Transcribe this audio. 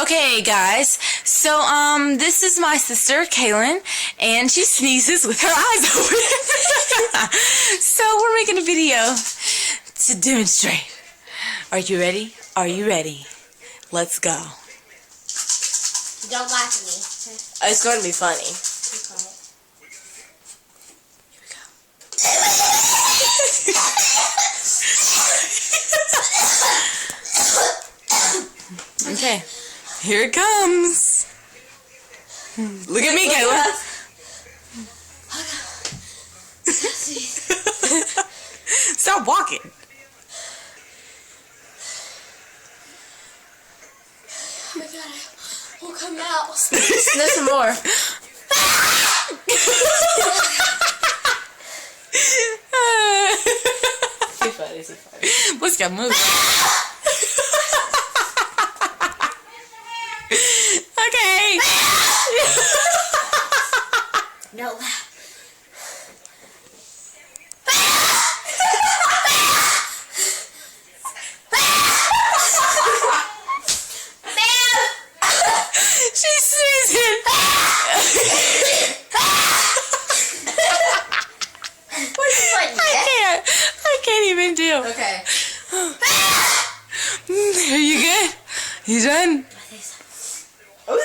Okay, guys. So, this is my sister, Kaylin, and she sneezes with her eyes open. So, we're making a video to demonstrate. Are you ready? Are you ready? Let's go. Don't laugh at me. It's going to be funny. Okay, here it comes. Look at me, Kayla. Stop walking. Oh my god, it will come out. Sniff some more. Too funny, too funny. Let's go move. Okay. No laugh. She's sneezing. I can't even do. Okay. Are you good? You done? Oh,